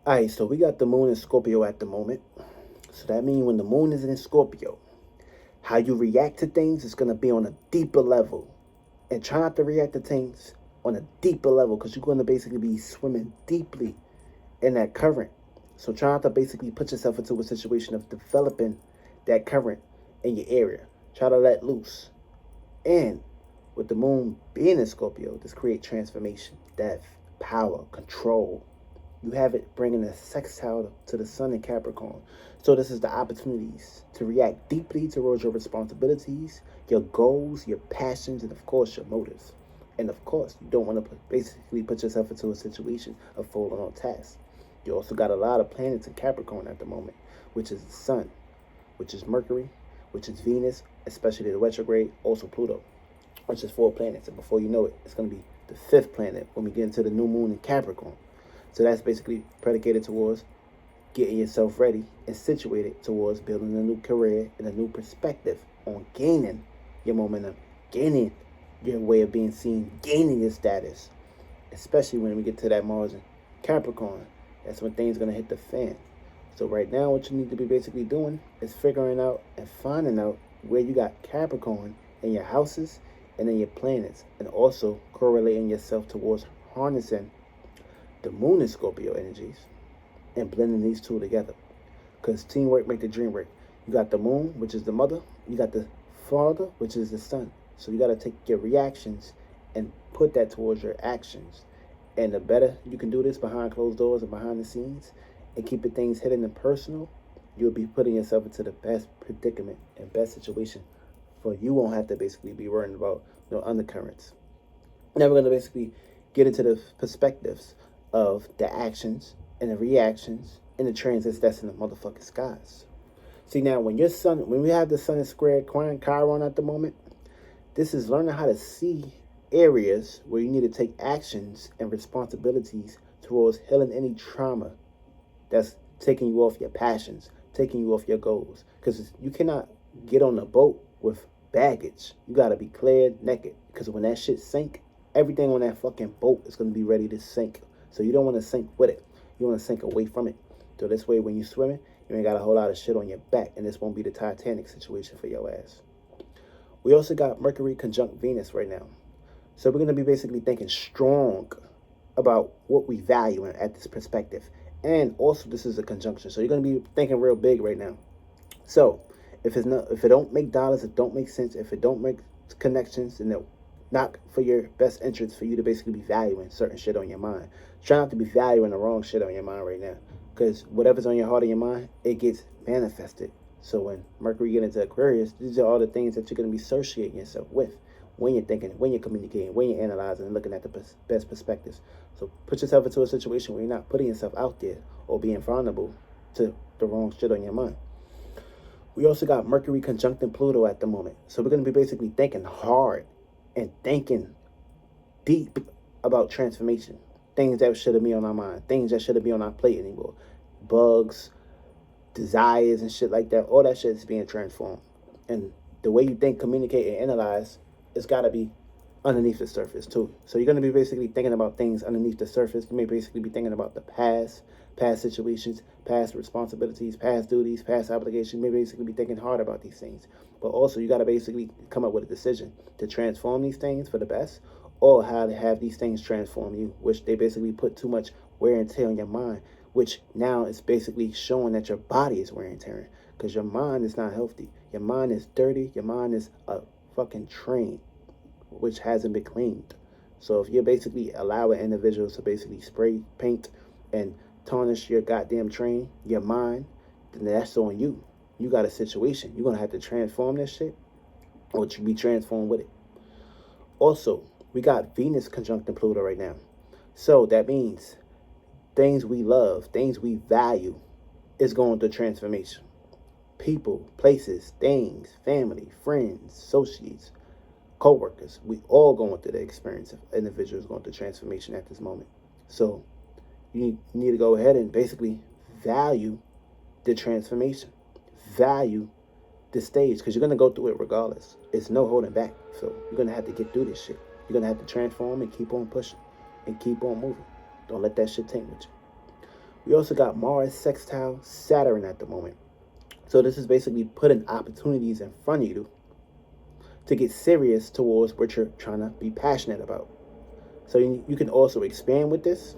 Alright, so we got the moon in Scorpio at the moment. So that means when the moon is in Scorpio, how you react to things is going to be on a deeper level. And try not to react to things on a deeper level because you're going to basically be swimming deeply in that current. So try not to basically put yourself into a situation of developing that current in your area. Try to let loose. And with the moon being in Scorpio, this creates transformation, death, power, control. You have it bringing a sextile to the sun in Capricorn. So this is the opportunities to react deeply towards your responsibilities, your goals, your passions, and of course your motives. And of course, you don't want to basically put yourself into a situation of falling on task. You also got a lot of planets in Capricorn at the moment, which is the sun, which is Mercury, which is Venus, especially the retrograde, also Pluto, which is 4 planets. And before you know it, it's going to be the 5th planet when we get into the new moon in Capricorn. So that's basically predicated towards getting yourself ready and situated towards building a new career and a new perspective on gaining your momentum, gaining your way of being seen, gaining your status, especially when we get to that Mars in Capricorn. That's when things are going to hit the fan. So right now, what you need to be basically doing is figuring out and finding out where you got Capricorn in your houses and in your planets, and also correlating yourself towards harnessing the moon in Scorpio energies and blending these two together. Because teamwork make the dream work. You got the moon, which is the mother. You got the father, which is the son. So you got to take your reactions and put that towards your actions. And the better you can do this behind closed doors and behind the scenes and keep the things hidden and personal, you'll be putting yourself into the best predicament and best situation. For you won't have to basically be worrying about no undercurrents. Now we're going to basically get into the perspectives of the actions and the reactions and the transits that's in the motherfucking skies. See, now when we have the sun in square Chiron at the moment, this is learning how to see areas where you need to take actions and responsibilities towards healing any trauma that's taking you off your passions, taking you off your goals. Because you cannot get on a boat with baggage. You got to be cleared naked. Because when that shit sink, everything on that fucking boat is going to be ready to sink. So you don't want to sink with it. You want to sink away from it. So this way, when you're swimming, you ain't got a whole lot of shit on your back. And this won't be the Titanic situation for your ass. We also got Mercury conjunct Venus right now. So we're going to be basically thinking strong about what we value at this perspective. And also, this is a conjunction. So you're going to be thinking real big right now. So if it don't make dollars, it don't make sense. If it don't make connections, then it not for your best interest for you to basically be valuing certain shit on your mind. Try not to be valuing the wrong shit on your mind right now. Because whatever's on your heart and your mind, it gets manifested. So when Mercury get into Aquarius, these are all the things that you're going to be associating yourself with when you're thinking, when you're communicating, when you're analyzing and looking at the best perspectives. So put yourself into a situation where you're not putting yourself out there or being vulnerable to the wrong shit on your mind. We also got Mercury conjuncting Pluto at the moment. So we're going to be basically thinking hard and thinking deep about transformation. Things that shouldn't be on our mind. Things that shouldn't be on our plate anymore. Bugs, desires, and shit like that. All that shit is being transformed. And the way you think, communicate, and analyze, it's got to be underneath the surface too. So you're going to be basically thinking about things underneath the surface. You may basically be thinking about the past situations, past responsibilities, past duties, past obligations. You may basically be thinking hard about these things. But also you got to basically come up with a decision to transform these things for the best, or how to have these things transform you, which they basically put too much wear and tear on your mind, which now is basically showing that your body is wear and tearing because your mind is not healthy. Your mind is dirty. Your mind is a fucking train which hasn't been cleaned. So if you're basically allowing individuals to basically spray paint and tarnish your goddamn train, your mind, then that's on you. You got a situation. You're going to have to transform this shit or be transformed with it. Also, we got Venus conjuncting Pluto right now. So that means things we love, things we value is going through transformation. People, places, things, family, friends, associates, co-workers, we all going through the experience of individuals going through transformation at this moment. So you need to go ahead and basically value the transformation, value the stage, because you're going to go through it regardless. It's no holding back. So you're going to have to get through this shit. You're going to have to transform and keep on pushing and keep on moving. Don't let that shit tank with you. We also got Mars sextile Saturn at the moment. So this is basically putting opportunities in front of you to get serious towards what you're trying to be passionate about. So you can also expand with this,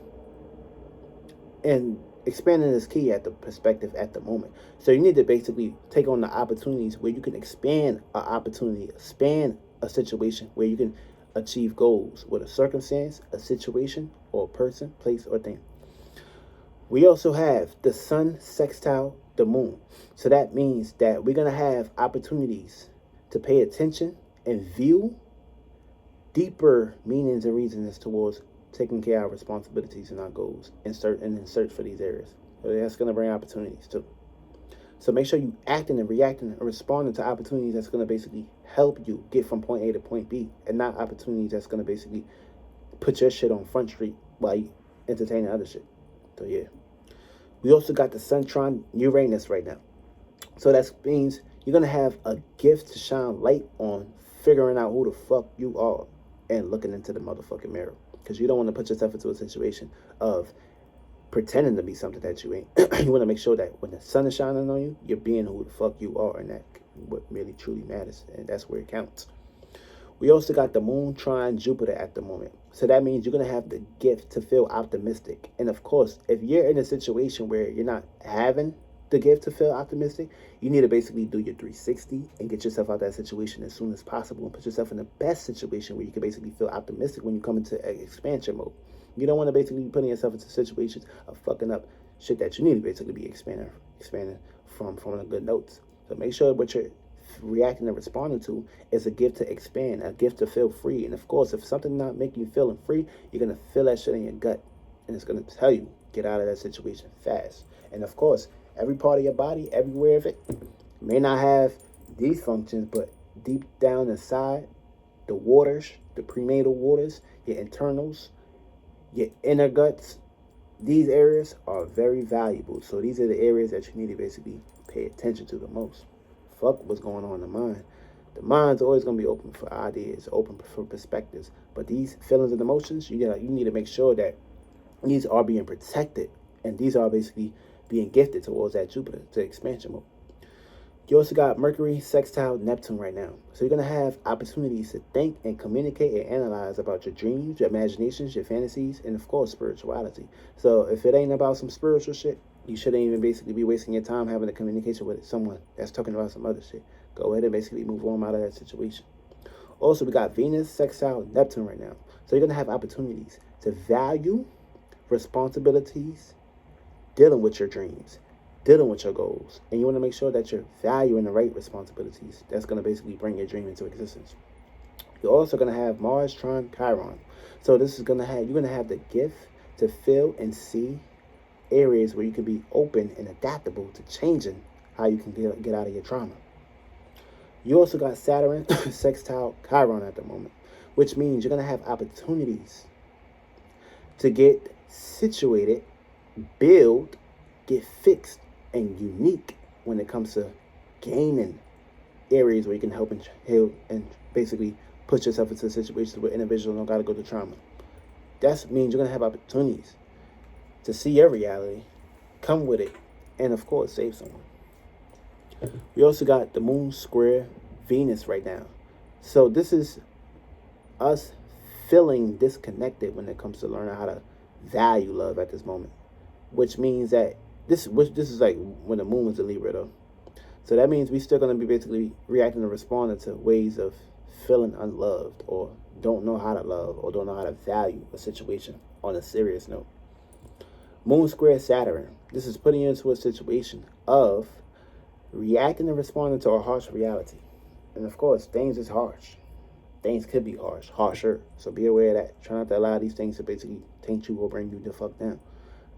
and expanding is key at the perspective at the moment. So you need to basically take on the opportunities where you can expand an opportunity, expand a situation where you can achieve goals with a circumstance, a situation, or a person, place, or thing. We also have the Sun Sextile the Moon. So that means that we're going to have opportunities to pay attention and view deeper meanings and reasons towards taking care of our responsibilities and our goals and search for these areas. So that's going to bring opportunities too. So make sure you acting and reacting and responding to opportunities that's going to basically help you get from point A to point B, and not opportunities that's going to basically put your shit on Front Street while you entertaining other shit. So yeah. We also got the Sun trine Uranus right now. So that means you're going to have a gift to shine light on figuring out who the fuck you are and looking into the motherfucking mirror. Because you don't want to put yourself into a situation of pretending to be something that you ain't. You want to make sure that when the sun is shining on you, you're being who the fuck you are, and that what really truly matters, and that's where it counts. We also got the Moon trine Jupiter at the moment. So that means you're going to have the gift to feel optimistic. And of course, if you're in a situation where you're not having the gift to feel optimistic, you need to basically do your 360 and get yourself out of that situation as soon as possible and put yourself in the best situation where you can basically feel optimistic when you come into expansion mode. You don't want to basically be putting yourself into situations of fucking up shit that you need to basically be expanding from a good notes. So make sure what you're reacting and responding to is a gift to expand, a gift to feel free. And of course, if something not making you feeling free, you're going to feel that shit in your gut, and it's going to tell you get out of that situation fast. And of course, every part of your body, everywhere of it, may not have these functions, but deep down inside, the waters, the prenatal waters, your internals, your inner guts, these areas are very valuable. So these are the areas that you need to basically pay attention to the most. Fuck what's going on in the mind. The mind's always going to be open for ideas, open for perspectives. But these feelings and emotions, you need to make sure that these are being protected, and these are basically being gifted towards that Jupiter, to expansion mode. You also got Mercury sextile Neptune right now. So you're going to have opportunities to think and communicate and analyze about your dreams, your imaginations, your fantasies, and of course, spirituality. So if it ain't about some spiritual shit, you shouldn't even basically be wasting your time having a communication with someone that's talking about some other shit. Go ahead and basically move on out of that situation. Also, we got Venus sextile Neptune right now. So you're going to have opportunities to value responsibilities, dealing with your dreams, dealing with your goals, and you want to make sure that you're valuing the right responsibilities that's going to basically bring your dream into existence. You're also going to have Mars trine Chiron. So this is going to have, you're going to have the gift to feel and see areas where you can be open and adaptable to changing how you can get out of your trauma. You also got Saturn sextile Chiron at the moment, which means you're going to have opportunities to get situated, build, get fixed, and unique when it comes to gaining areas where you can help and heal and basically put yourself into situations where individuals don't got to go to trauma. That means you're going to have opportunities to see your reality, come with it, and of course, save someone. We also got the Moon square Venus right now. So this is us feeling disconnected when it comes to learning how to value love at this moment, which means that this is like when the moon was in Libra though. So that means we're still going to be basically reacting and responding to ways of feeling unloved, or don't know how to love, or don't know how to value a situation on a serious note. Moon square Saturn. This is putting you into a situation of reacting and responding to a harsh reality. And of course, things is harsh. Things could be harsher. So be aware of that. Try not to allow these things to basically taint you or bring you the fuck down.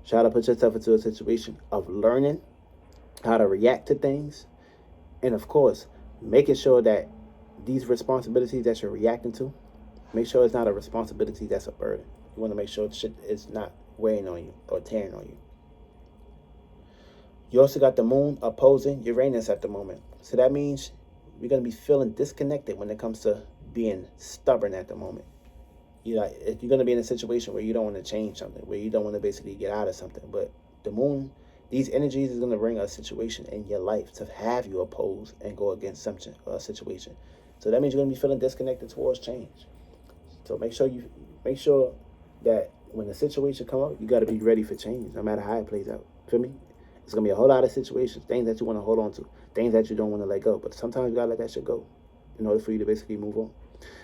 Try to put yourself into a situation of learning how to react to things. And of course, making sure that these responsibilities that you're reacting to, make sure it's not a responsibility that's a burden. You want to make sure shit is not weighing on you or tearing on you. You also got the moon opposing Uranus at the moment. So that means you're going to be feeling disconnected when it comes to being stubborn at the moment. You're going to be in a situation where you don't want to change something, where you don't want to basically get out of something, but The moon, these energies is going to bring a situation in your life to have you oppose and go against something, a situation. So that means you're going to be feeling disconnected towards change. So make sure that when the situation come up, you got to be ready for change, no matter how it plays out. Feel me? It's going to be a whole lot of situations, things that you want to hold on to, things that you don't want to let go. But sometimes you got to let that shit go in order for you to basically move on.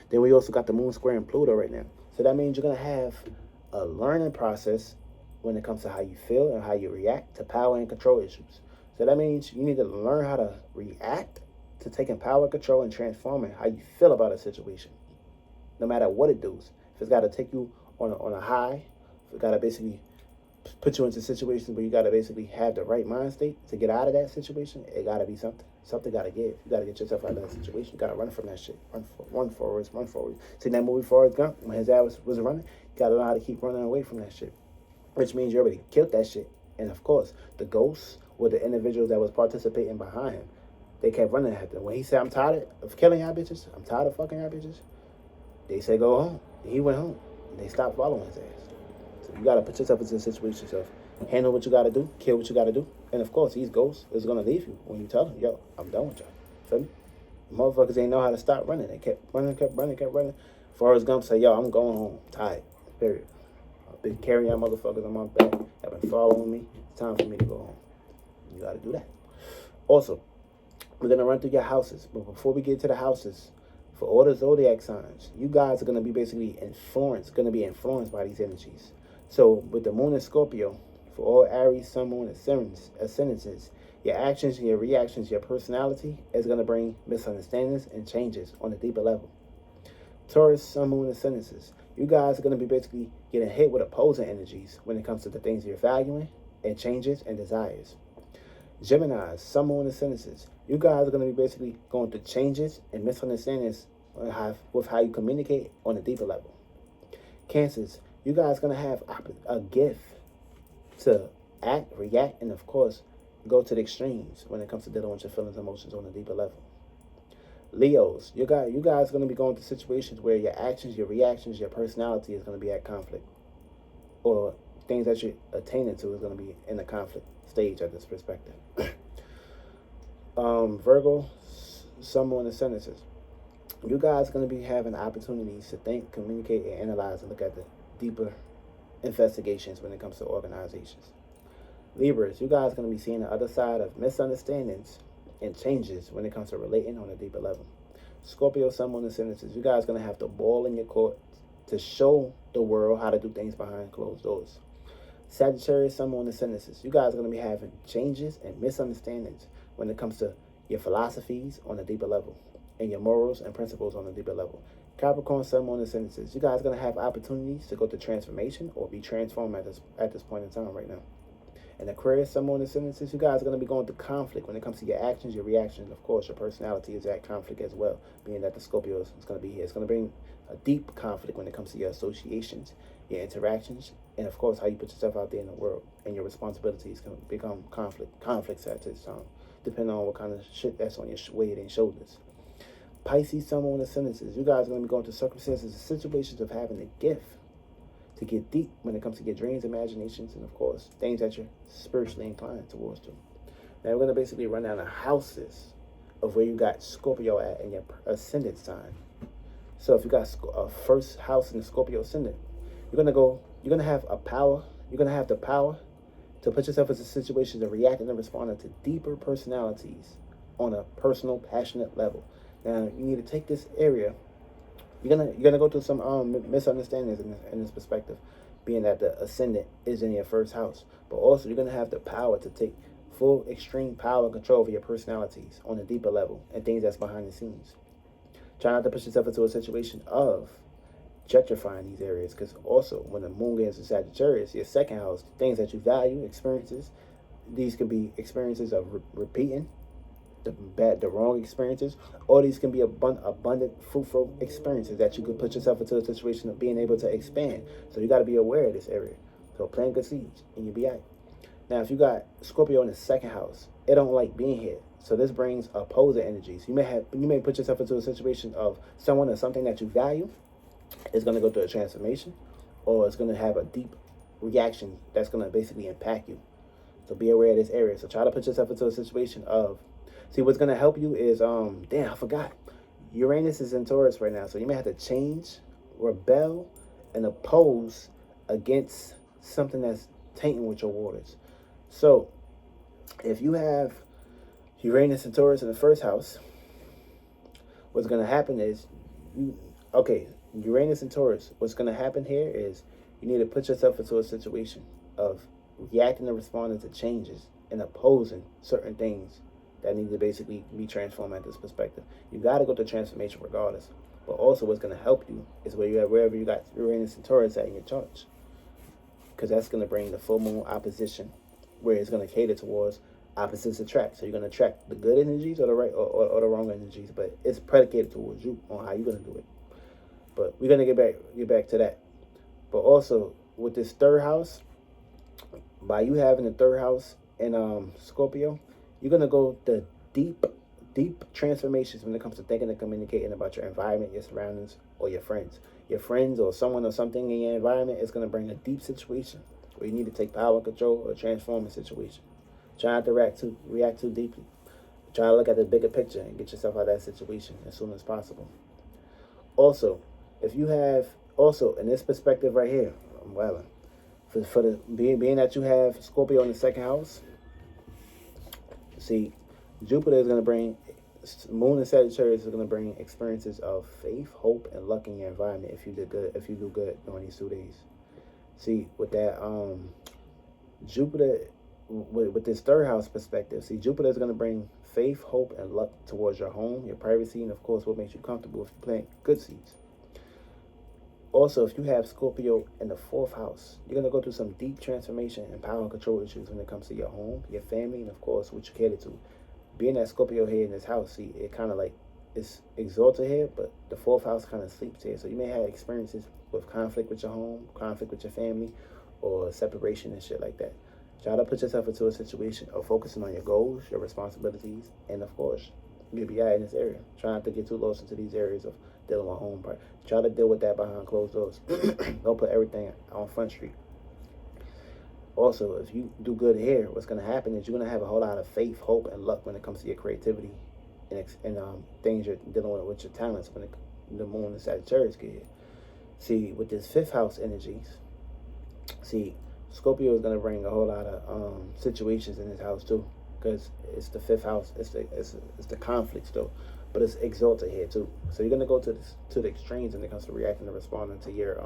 Then we also got the moon square in Pluto right now. So that means you're going to have a learning process when it comes to how you feel and how you react to power and control issues. So that means you need to learn how to react to taking power, control, and transforming how you feel about a situation, no matter what it does. If it's got to take you on a high, if it got to basically put you into situations where you got to basically have the right mind state to get out of that situation, it got to be something. Something got to give. You got to get yourself out of that situation. You got to run from that shit. Run forward. See that movie Forrest Gump, when his dad was running? You got to learn how to keep running away from that shit, which means you already killed that shit. And of course, the ghosts were the individuals that was participating behind him. They kept running after him. When he said, I'm tired of killing y'all bitches, I'm tired of fucking y'all bitches, they said, go home. And he went home. And they stopped following his ass. So you got to put yourself into situations of handle what you got to do, kill what you got to do. And of course, these ghosts is going to leave you when you tell them, yo, I'm done with y'all. Feel me? The motherfuckers ain't know how to stop running. They kept running. Forrest Gump said, yo, I'm going home. Tired. Period. I've been carrying y'all motherfuckers on my back. Have been following me. It's time for me to go home. You got to do that. Also, we're going to run through your houses. But before we get to the houses, for all the zodiac signs, you guys are going to be basically influenced by these energies. So with the moon in Scorpio, for all Aries, Sun, Moon, ascendances, your actions, your reactions, your personality is going to bring misunderstandings and changes on a deeper level. Taurus, Sun, Moon, ascendances, you guys are going to be basically getting hit with opposing energies when it comes to the things you're valuing and changes and desires. Geminis, Sun, Moon, ascendances, you guys are going to be basically going through changes and misunderstandings with how you communicate on a deeper level. Cancers, you guys are going to have a gift to act, react, and of course, go to the extremes when it comes to dealing with your feelings and emotions on a deeper level. Leos, you guys are going to be going through situations where your actions, your reactions, your personality is going to be at conflict. Or things that you're attaining to is going to be in the conflict stage at this perspective. Virgo, Sun, Moon, ascendances, you guys are going to be having opportunities to think, communicate, and analyze and look at the deeper investigations when it comes to organizations. Libras, you guys are going to be seeing the other side of misunderstandings and changes when it comes to relating on a deeper level. Scorpio, Sun, Moon, ascendances, you guys are going to have the ball in your court to show the world how to do things behind closed doors. Sagittarius, Sun, Moon, ascendances, you guys are going to be having changes and misunderstandings when it comes to your philosophies on a deeper level and your morals and principles on a deeper level. Capricorn, Sun, Moon, ascendances, you guys are going to have opportunities to go to transformation or be transformed at this point in time right now. And Aquarius, Sun, Moon, ascendances, you guys are going to be going through conflict when it comes to your actions, your reactions. Of course, your personality is at conflict as well, being that the Scorpio is going to be here. It's going to bring a deep conflict when it comes to your associations, your interactions, and of course, how you put yourself out there in the world. And your responsibilities can become conflicts at this time, depending on what kind of shit that's on your weight and shoulders. Pisces, Sun, Moon, ascendances, you guys are going to be going through circumstances and situations of having a gift to get deep when it comes to your dreams, imaginations, and of course, things that you're spiritually inclined towards to. Now we're going to basically run down the houses of where you got Scorpio at in your ascendant sign. So if you got a first house in the Scorpio ascendant, you're going to have the power to put yourself into situations of reacting and responding to deeper personalities on a personal, passionate level. Now you need to take this area. You're gonna go through some misunderstandings in this perspective, being that the ascendant is in your first house. But also you're gonna have the power to take full extreme power and control over your personalities on a deeper level and things that's behind the scenes. Try not to put yourself into a situation of gentrifying these areas, because also when the moon gets into Sagittarius, your second house, things that you value, experiences, these could be experiences of repeating the wrong experiences, or these can be abundant, fruitful experiences that you could put yourself into a situation of being able to expand. So you got to be aware of this area. So plant good seeds and you'll be out. Now, if you got Scorpio in the second house, it don't like being here. So this brings opposing energies. You may put yourself into a situation of someone or something that you value is going to go through a transformation, or it's going to have a deep reaction that's going to basically impact you. So be aware of this area. So try to put yourself into a situation of, see, what's going to help you is, damn, I forgot. Uranus is in Taurus right now. So you may have to change, rebel, and oppose against something that's tainting with your waters. So if you have Uranus and Taurus in the first house, what's going to happen is, Uranus and Taurus, what's going to happen here is you need to put yourself into a situation of reacting and responding to changes and opposing certain things that need to basically be transformed at this perspective. You got to go to transformation regardless. But also what's going to help you is wherever you got Uranus and Taurus at in your chart. Because that's going to bring the full moon opposition, where it's going to cater towards opposites attract. So you're going to attract the good energies or the right or the wrong energies, but it's predicated towards you on how you're going to do it. But we're going to get back to that. But also with this third house, by you having the third house in Scorpio, you're going to go the deep transformations when it comes to thinking and communicating about your environment, your surroundings, or your friends. Your friends or someone or something in your environment is going to bring a deep situation where you need to take power and control or transform a situation. Try not to react too deeply. Try to look at the bigger picture and get yourself out of that situation as soon as possible. Also, if you have, in this perspective right here, being that you have Scorpio in the second house, see, Jupiter is going to bring, Moon and Sagittarius is going to bring experiences of faith, hope, and luck in your environment if you do good during these 2 days. See, with that, Jupiter, with this third house perspective, see, Jupiter is going to bring faith, hope, and luck towards your home, your privacy, and of course, what makes you comfortable if you plant good seeds. Also, if you have Scorpio in the fourth house, you're going to go through some deep transformation and power and control issues when it comes to your home, your family, and of course, what you cater to. Being that Scorpio here in this house, see, it kind of like, it's exalted here, but the fourth house kind of sleeps here. So you may have experiences with conflict with your home, conflict with your family, or separation and shit like that. Try to put yourself into a situation of focusing on your goals, your responsibilities, and of course, you'll be out in this area. Try not to get too lost into these areas of dealing with home part. Try to deal with that behind closed doors. Don't put everything on Front Street. Also, if you do good here, what's going to happen is you're going to have a whole lot of faith, hope, and luck when it comes to your creativity and things you're dealing with your talents when the Moon and Sagittarius get here. See, with this fifth house energies, see, Scorpio is going to bring a whole lot of situations in this house too, because it's the fifth house. It's the conflicts though, but it's exalted here too. So you're going to go to the extremes when it comes to reacting and responding to your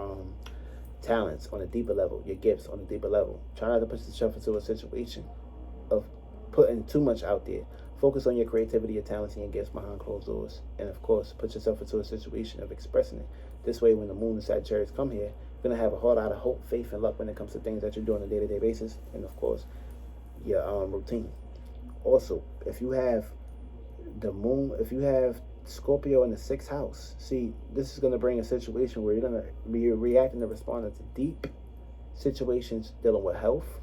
talents on a deeper level, your gifts on a deeper level. Try not to put yourself into a situation of putting too much out there. Focus on your creativity, your talents, and your gifts behind closed doors. And of course, put yourself into a situation of expressing it. This way, when the Moon and Sagittarius come here, you're going to have a whole lot of hope, faith, and luck when it comes to things that you're doing on a day-to-day basis. And of course, your routine. Also, if you have Scorpio in the sixth house, see, this is going to bring a situation where you're going to be reacting and responding to deep situations dealing with health,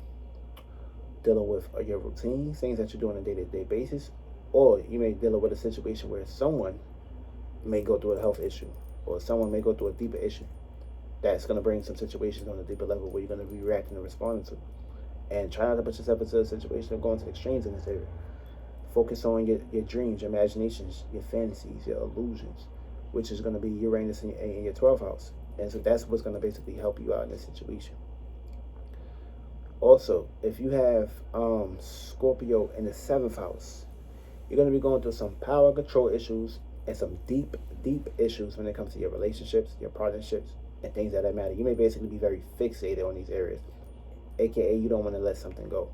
dealing with your routine, things that you're doing on a day-to-day basis, or you may deal with a situation where someone may go through a health issue, or someone may go through a deeper issue. That's going to bring some situations on a deeper level where you're going to be reacting and responding to. And try not to put yourself into a situation of going to the extremes in this area. Focus on your dreams, your imaginations, your fantasies, your illusions, which is going to be Uranus in your 12th house. And so that's what's going to basically help you out in this situation. Also, if you have Scorpio in the 7th house, you're going to be going through some power control issues and some deep issues when it comes to your relationships, your partnerships, and things that matter. You may basically be very fixated on these areas, aka you don't want to let something go.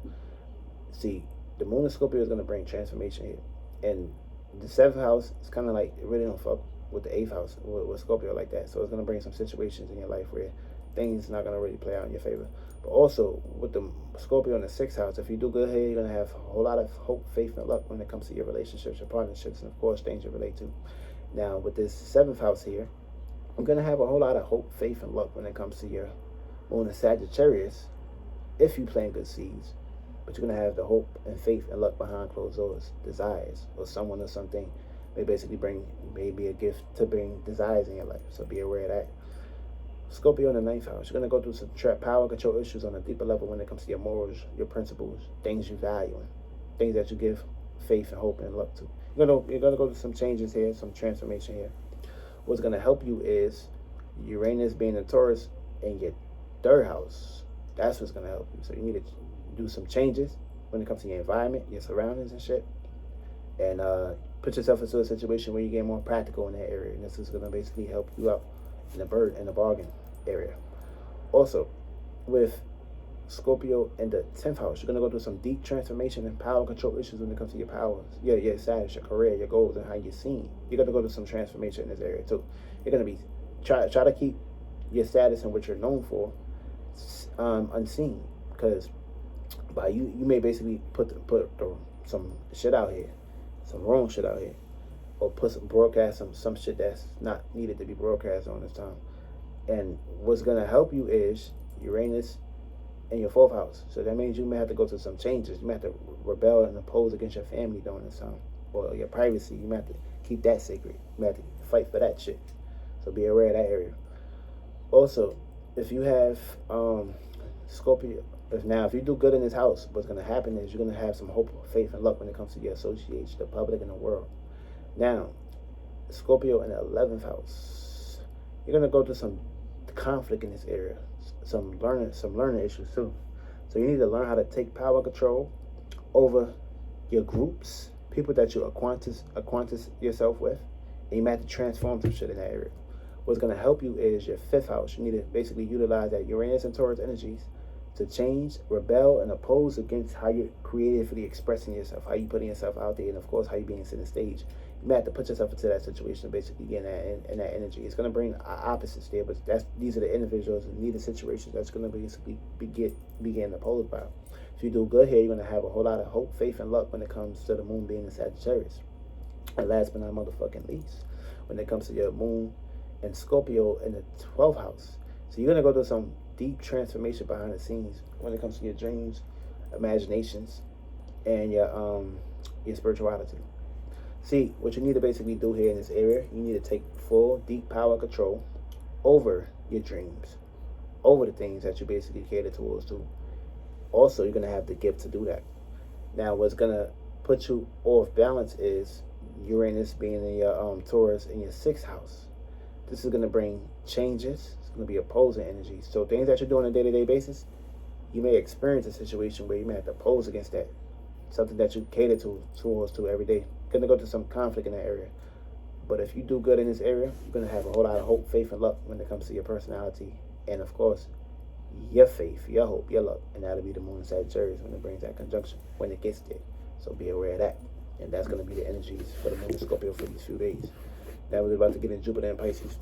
See, the Moon of Scorpio is going to bring transformation here, and the 7th house is kind of like, it really don't fuck with the 8th house with Scorpio like that. So it's going to bring some situations in your life where things not going to really play out in your favor. But also with the Scorpio in the 6th house, if you do good here, you're going to have a whole lot of hope, faith, and luck when it comes to your relationships, your partnerships, and of course things you relate to. Now with this 7th house here, I'm going to have a whole lot of hope, faith, and luck when it comes to your Moon and Sagittarius if you plant good seeds. But you're going to have the hope and faith and luck behind closed doors, desires, or someone or something may basically bring maybe a gift to bring desires in your life. So be aware of that. Scorpio in the ninth house. You're going to go through some power control issues on a deeper level when it comes to your morals, your principles, things you value, things that you give faith and hope and luck to. You're gonna go through some changes here, some transformation here. What's going to help you is Uranus being in Taurus in your third house. That's what's going to help you. So you need to do some changes when it comes to your environment, your surroundings and shit. And put yourself into a situation where you get more practical in that area. And this is going to basically help you out in the bargain area. Also, with Scorpio in the 10th house, you're going to go through some deep transformation and power control issues when it comes to your powers, your status, your career, your goals, and how you're seen. You're going to go through some transformation in this area too. You're going to be try to keep your status and what you're known for unseen, because by you may basically put some shit out here, some wrong shit out here, or broadcast some shit that's not needed to be broadcast on this time. And what's going to help you is Uranus in your 4th house. So that means you may have to go through some changes. You may have to rebel and oppose against your family during this time, or your privacy. You may have to keep that sacred. You may have to fight for that shit. So be aware of that area. Also, if you have Scorpio, if you do good in this house, what's going to happen is you're going to have some hope, faith, and luck when it comes to your association, the public, and the world. Now, Scorpio in the 11th house, you're going to go through some conflict in this area, some learning issues too. So you need to learn how to take power control over your groups, people that you acquaintance yourself with, and you might have to transform some shit in that area. What's going to help you is your 5th house. You need to basically utilize that Uranus and Taurus energies to change, rebel, and oppose against how you're creatively expressing yourself, how you putting yourself out there, and of course how you being center stage. You may have to put yourself into that situation and basically get in that energy. It's going to bring opposites there, but these are the individuals and needed situations that's going to basically begin opposed by. If you do good here, you're going to have a whole lot of hope, faith, and luck when it comes to the moon being in Sagittarius. And last but not motherfucking least, when it comes to your moon and Scorpio in the 12th house. So you're going to go through some deep transformation behind the scenes when it comes to your dreams, imaginations, and your spirituality. See, what you need to basically do here in this area, you need to take full, deep power control over your dreams, over the things that you basically cater towards to. Also, you're going to have the gift to do that. Now, what's going to put you off balance is Uranus being in your Taurus in your 6th house. This is going to bring changes. It's going to be opposing energies. So things that you're doing on a day-to-day basis, you may experience a situation where you may have to oppose against that. Something that you cater towards every day. You're going to go through some conflict in that area. But if you do good in this area, you're going to have a whole lot of hope, faith, and luck when it comes to your personality. And of course, your faith, your hope, your luck. And that'll be the moon in Sagittarius when it brings that conjunction, when it gets there. So be aware of that. And that's going to be the energies for the moon in Scorpio for these few days. Now we're about to get in Jupiter and Pisces.